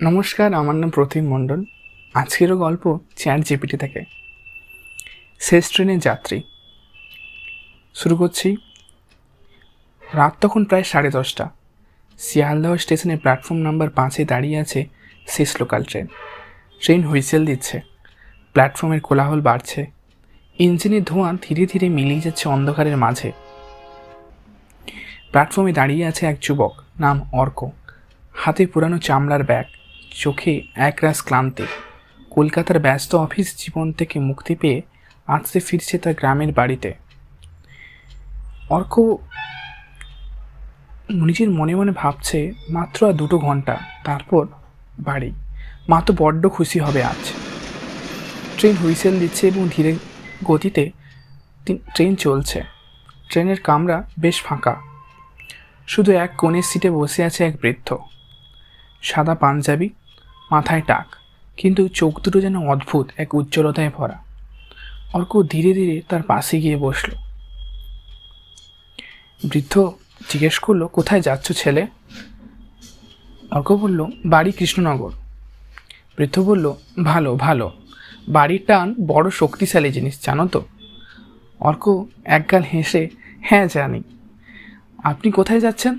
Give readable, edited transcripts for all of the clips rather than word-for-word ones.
নমস্কার, আমার নাম প্রতিম মণ্ডল। আজকেরও গল্প ChatGPT থেকে। শেষ ট্রেনের যাত্রী। শুরু করছি। রাত তখন প্রায় 10:30। শিয়ালদহ স্টেশনে প্ল্যাটফর্ম নাম্বার 5-এ দাঁড়িয়ে আছে শেষ লোকাল ট্রেন। ট্রেন হুইসেল দিচ্ছে, প্ল্যাটফর্মের কোলাহল বাড়ছে, ইঞ্জিনের ধোঁয়া ধীরে ধীরে মিলিয়ে যাচ্ছে অন্ধকারের মাঝে। প্ল্যাটফর্মে দাঁড়িয়ে আছে এক যুবক, নাম অর্ক। হাতে পুরানো চামড়ার ব্যাগ, চোখে একরাশ ক্লান্তি। কলকাতার ব্যস্ত অফিস জীবন থেকে মুক্তি পেয়ে আজকে ফিরছে তার গ্রামের বাড়িতে। অর্ক নিজের মনে মনে ভাবছে, মাত্র আর 2 ঘন্টা, তারপর বাড়ি। মা তো বড্ড খুশি হবে আজ। ট্রেন হুইসেল দিচ্ছে এবং ধীরে গতিতে ট্রেন চলছে। ট্রেনের কামরা বেশ ফাঁকা। শুধু এক কোণের সিটে বসে আছে এক বৃদ্ধ। সাদা পাঞ্জাবি, মাথায় টাক, কিন্তু চোখ দুটো যেন অদ্ভুত এক উজ্জ্বলতায় ভরা। অর্ক ধীরে ধীরে তার পাশে গিয়ে বসল। বৃদ্ধ জিজ্ঞেস করলো, কোথায় যাচ্ছ ছেলে? অর্ক বলল, বাড়ি কৃষ্ণনগর। বৃদ্ধ বলল, ভালো ভালো, বাড়ির টান বড় শক্তিশালী জিনিস, জানো তো? অর্ক একগাল হেসে, হ্যাঁ জানি। আপনি কোথায় যাচ্ছেন?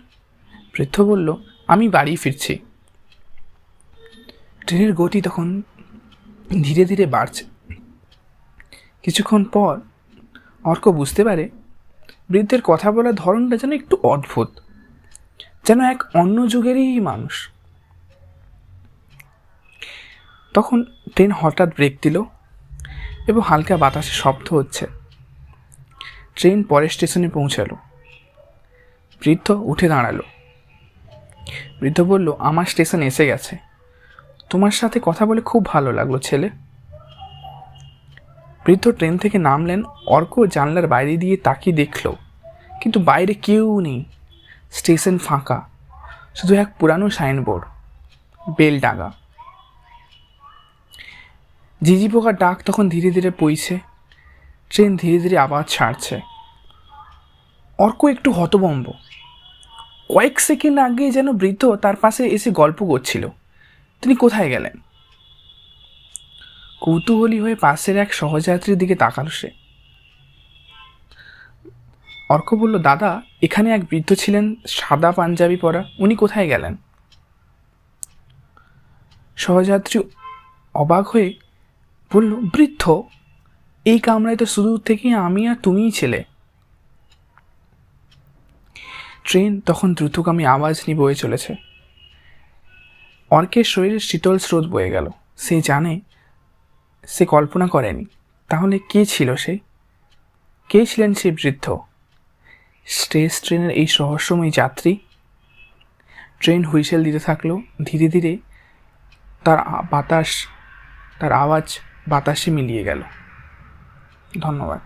বৃদ্ধ বলল, আমি বাড়ি ফিরছি। ট্রেনের গতি তখন ধীরে ধীরে বাড়ছে। কিছুক্ষণ পর অর্ক বুঝতে পারে বৃদ্ধের কথা বলার ধরনটা যেন একটু অদ্ভুত, যেন এক অন্য যুগেরই মানুষ। তখন ট্রেন হঠাৎ ব্রেক দিল এবং হালকা বাতাসে শব্দ হচ্ছে। ট্রেন পরের স্টেশনে পৌঁছালো। বৃদ্ধ উঠে দাঁড়ালো। বৃদ্ধ বলল, আমার স্টেশন এসে গেছে। তোমার সাথে কথা বলে খুব ভালো লাগলো ছেলে। বৃদ্ধ ট্রেন থেকে নামলেন। অর্ক জানলার বাইরে দিয়ে তাকিয়ে দেখল, কিন্তু বাইরে কেউ নেই। স্টেশন ফাঁকা, শুধু এক পুরানো সাইনবোর্ড, বেলডাঙ্গা। ঝিঝি পোকার ডাক তখন ধীরে ধীরে পইছে। ট্রেন ধীরে ধীরে আবার ছাড়ছে। অর্ক একটু হতভম্ব। কয়েক সেকেন্ড আগে যেন বৃদ্ধ তার পাশে এসে গল্প করছিল। তিনি কোথায় গেলেন? কৌতূহলী হয়ে পাশের এক সহযাত্রীর দিকে তাকালো সে। অর্ক বলল, দাদা, এখানে এক বৃদ্ধ ছিলেন, সাদা পাঞ্জাবি পরা, উনি কোথায় গেলেন? সহযাত্রী অবাক হয়ে বলল, বৃদ্ধ? এই কামরায় তো শুরু থেকেই আমি আর তুমিই ছিলে। ট্রেন তখন দ্রুতগামী আওয়াজ নিয়ে বয়ে চলেছে। অর্কের শরীরে শীতল স্রোত বয়ে গেল। সে জানে, সে কল্পনা করেনি। তাহলে কে ছিল সে? কে ছিলেন সেই বৃদ্ধ? ট্রেনের এই রহস্যময় যাত্রী। ট্রেন হুইসেল দিতে থাকলো। ধীরে ধীরে তার আওয়াজ বাতাসে মিলিয়ে গেল। ধন্যবাদ।